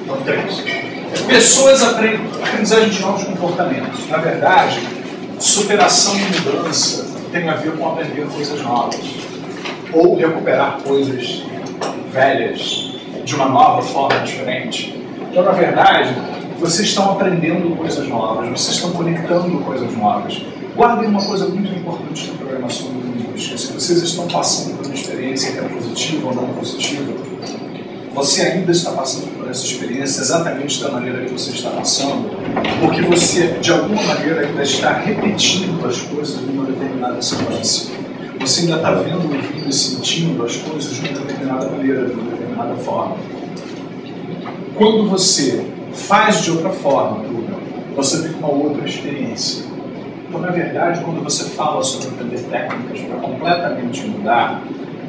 Então, 3. Pessoas aprendem aprendizagem de novos comportamentos. Na verdade, superação e mudança tem a ver com aprender coisas novas. Ou recuperar coisas velhas de uma nova forma diferente. Então, na verdade, vocês estão aprendendo coisas novas, vocês estão conectando coisas novas. Guardem uma coisa muito importante na programação linguística. Se vocês estão passando por uma experiência que é positiva ou não positiva, você ainda está passando por essa experiência exatamente da maneira que você está passando, porque você, de alguma maneira, ainda está repetindo as coisas de uma determinada sequência. Você ainda está vendo, ouvindo e sentindo as coisas de uma determinada maneira, de uma determinada forma. Quando você faz de outra forma, você tem uma outra experiência. Então, na verdade, quando você fala sobre aprender técnicas para completamente mudar,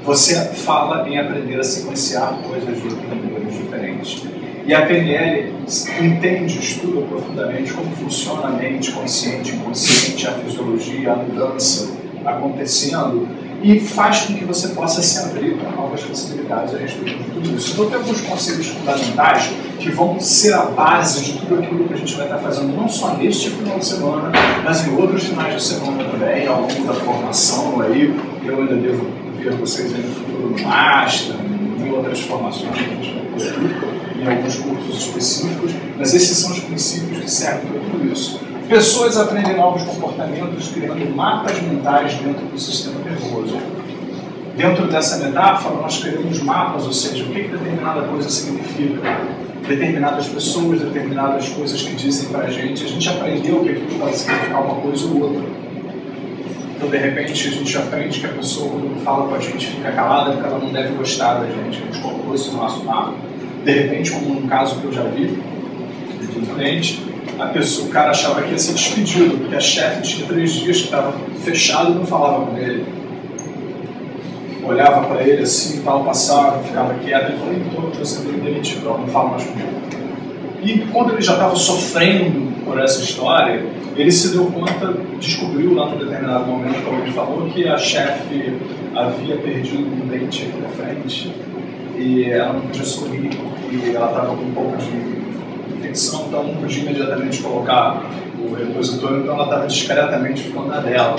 você fala em aprender a sequenciar coisas de maneiras diferentes. E a PNL entende, estuda profundamente como funciona a mente consciente, inconsciente, a fisiologia, a mudança acontecendo, e faz com que você possa se abrir para novas possibilidades a respeito de tudo isso. Então, tem alguns conselhos fundamentais que vão ser a base de tudo aquilo que a gente vai estar fazendo, não só neste final de semana, mas em outros finais de semana também, ao longo da formação aí. Eu ainda devo ver vocês aí no futuro no Master, em outras formações que a gente vai ter, em alguns cursos específicos, mas esses são os princípios que servem para tudo isso. Pessoas aprendem novos comportamentos criando mapas mentais dentro do sistema nervoso. Dentro dessa metáfora, nós criamos mapas, ou seja, o que determinada coisa significa. Determinadas pessoas, determinadas coisas que dizem para a gente aprendeu que aquilo pode significar uma coisa ou outra. Então, de repente, a gente aprende que a pessoa, quando fala com a gente, fica calada porque ela não deve gostar da gente. A gente colocou isso no nosso mapa. De repente, como um caso que eu já vi, de um cliente, o cara achava que ia ser despedido, porque a chefe tinha 3 dias que estava fechado e não falava com ele. Olhava para ele assim, tal, passava, ficava quieto, e falou, então você veio demitido, não fala mais comigo. E quando ele já estava sofrendo por essa história, ele se deu conta, descobriu lá num determinado momento, como ele falou, que a chefe havia perdido um dente aqui na frente e ela não podia sorrir porque ela estava com um pouco de infecção, então não podia imediatamente colocar o repositor, então ela estava discretamente ficando na dela.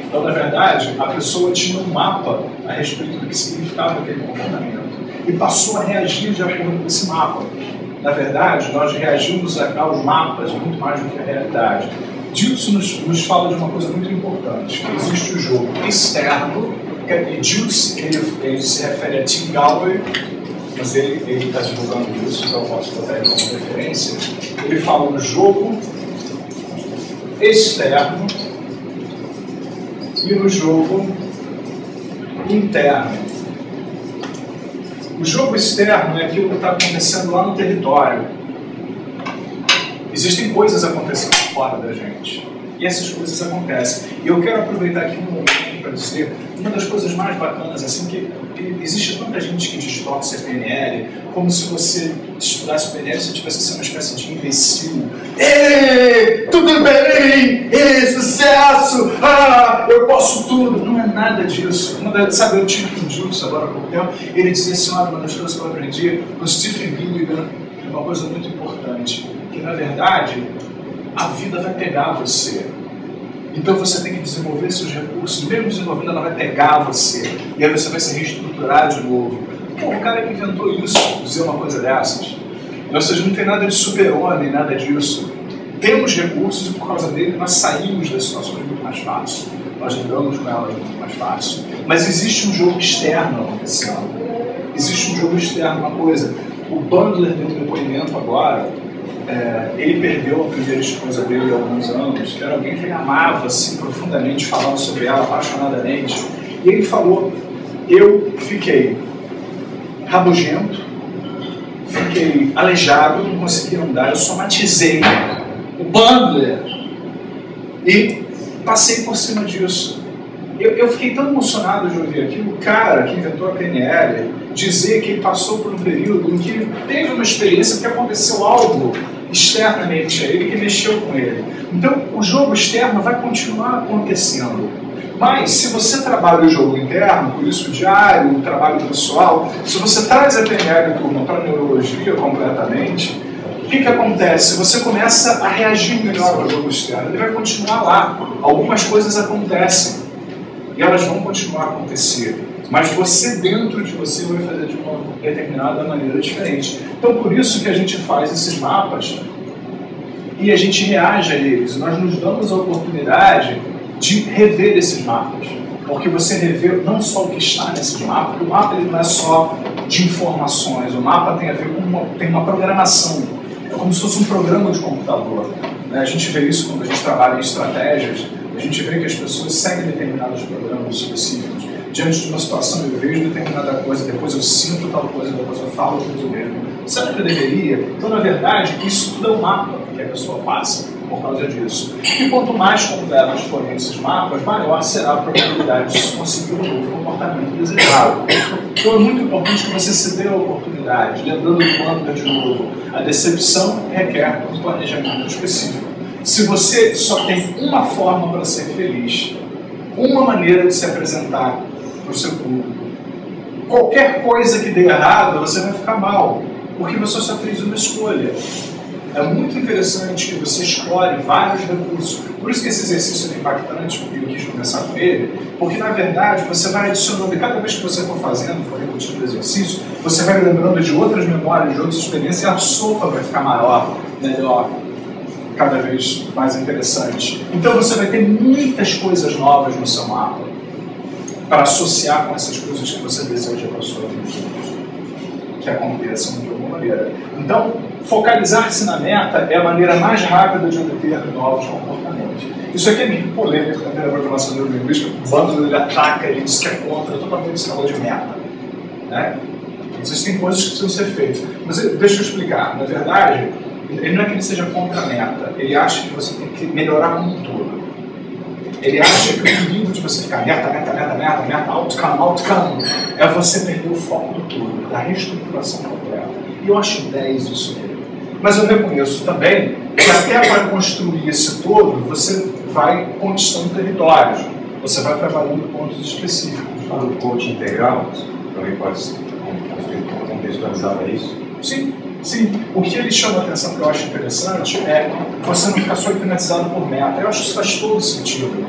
Então, na verdade, a pessoa tinha um mapa a respeito do que significava aquele comportamento e passou a reagir de acordo com esse mapa. Na verdade, nós reagimos aos mapas muito mais do que a realidade. Diltz nos fala de uma coisa muito importante, que existe o jogo externo, e Diltz ele se refere a Tim Gallwey, mas ele está divulgando isso, então eu posso botar ele como referência. Ele fala no jogo externo e no jogo interno. O jogo externo é aquilo que está acontecendo lá no território. Existem coisas acontecendo fora da gente. E essas coisas acontecem. E eu quero aproveitar aqui um momento para dizer uma das coisas mais bacanas, assim, que existe tanta gente que distorce a PNL, como se você estudasse PNL e você tivesse sido uma espécie de imbecil. Ei, tudo bem! Ei, sucesso! Ah, eu posso tudo! Não é nada disso. Sabe, eu tive um Diltz agora há pouco tempo, ele dizia assim, olha, uma das coisas que eu aprendi com Stephen Gilligan, é uma coisa muito importante, que na verdade a vida vai pegar você. Então você tem que desenvolver seus recursos, mesmo desenvolvendo, ela vai pegar você. E aí você vai se reestruturar de novo. Pô, o cara que inventou isso, dizer uma coisa dessas. Ou seja, não tem nada de super-homem, nada disso. Temos recursos e por causa dele nós saímos das situações muito mais fácil. Nós lidamos com elas muito mais fácil. Mas existe um jogo externo acontecendo. Existe um jogo externo, uma coisa. O Bandler deu um depoimento agora. Ele perdeu a primeira esposa dele há alguns anos, que era alguém que ele amava assim, profundamente, falava sobre ela apaixonadamente. E ele falou, eu fiquei rabugento, fiquei aleijado, não conseguia andar, eu somatizei o Bandler e passei por cima disso. Eu fiquei tão emocionado de ouvir aquilo, o cara que inventou a PNL dizer que ele passou por um período em que ele teve uma experiência que aconteceu algo externamente a ele que mexeu com ele. Então, o jogo externo vai continuar acontecendo. Mas, se você trabalha o jogo interno, por isso o diário, o trabalho pessoal, se você traz a PNL turma para a neurologia completamente, o que acontece? Você começa a reagir melhor ao jogo externo. Ele vai continuar lá. Algumas coisas acontecem. E elas vão continuar a acontecer. Mas você, dentro de você, vai fazer de uma determinada maneira diferente. Então, por isso que a gente faz esses mapas e a gente reage a eles. Nós nos damos a oportunidade de rever esses mapas. Porque você revê não só o que está nesses mapas, porque o mapa ele não é só de informações, o mapa tem a ver com tem uma programação. É como se fosse um programa de computador. Né? A gente vê isso quando a gente trabalha em estratégias, a gente vê que as pessoas seguem determinados programas específicos. Diante de uma situação, eu vejo determinada coisa, depois eu sinto tal coisa, depois eu falo tudo mesmo. Será que eu deveria? Então, na verdade, isso tudo é um mapa que a pessoa passa por causa disso. E quanto mais completos forem esses mapas, maior será a probabilidade de se conseguir um novo comportamento desejado. Então, é muito importante que você se dê a oportunidade. Lembrando do plano de novo, a decepção requer um planejamento específico. Se você só tem uma forma para ser feliz, uma maneira de se apresentar para o seu público, qualquer coisa que dê errado, você vai ficar mal, porque você só fez uma escolha. É muito interessante que você escolhe vários recursos. Por isso que esse exercício é impactante, porque eu quis começar com ele, porque na verdade você vai adicionando, cada vez que você for fazendo, for repetindo o exercício, você vai lembrando de outras memórias, de outras experiências, e a sopa vai ficar maior, melhor, cada vez mais interessante. Então você vai ter muitas coisas novas no seu mapa para associar com essas coisas que você deseja para a sua vida, que aconteçam de alguma maneira. Então, focalizar-se na meta é a maneira mais rápida de obter novos comportamentos. Isso aqui é meio polêmico também na programação neurolinguística. O bando ele ataca, ele diz que é contra totalmente esse negócio de meta. Né? Existem coisas que precisam ser feitas. Mas deixa eu explicar. Na verdade, ele não é que ele seja contra a meta. Ele acha que você tem que melhorar como um todo. Ele acha que o equilíbrio de você ficar meta, outcome, é você perder o foco do todo, da reestruturação completa. E eu acho 10 isso mesmo. Mas eu reconheço também que até para construir esse todo, você vai conquistando territórios. Você vai trabalhando pontos específicos. O coaching integral também pode ser contextualizado a isso? Sim. Sim, o que ele chama a atenção, que eu acho interessante, é você não ficar só hipnotizado por meta. Eu acho que isso faz todo sentido.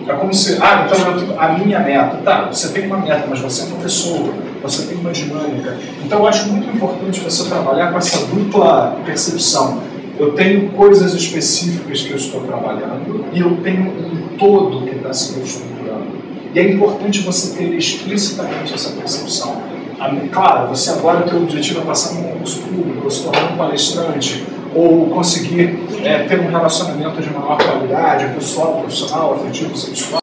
É como se, então a minha meta, tá, você tem uma meta, mas você é uma pessoa, você tem uma dinâmica. Então eu acho muito importante você trabalhar com essa dupla percepção. Eu tenho coisas específicas que eu estou trabalhando e eu tenho um todo que está se estruturando. E é importante você ter explicitamente essa percepção. Claro, você agora tem o objetivo de passar num concurso público, ou se tornar um palestrante, ou conseguir ter um relacionamento de maior qualidade, pessoal, profissional, afetivo, sexual.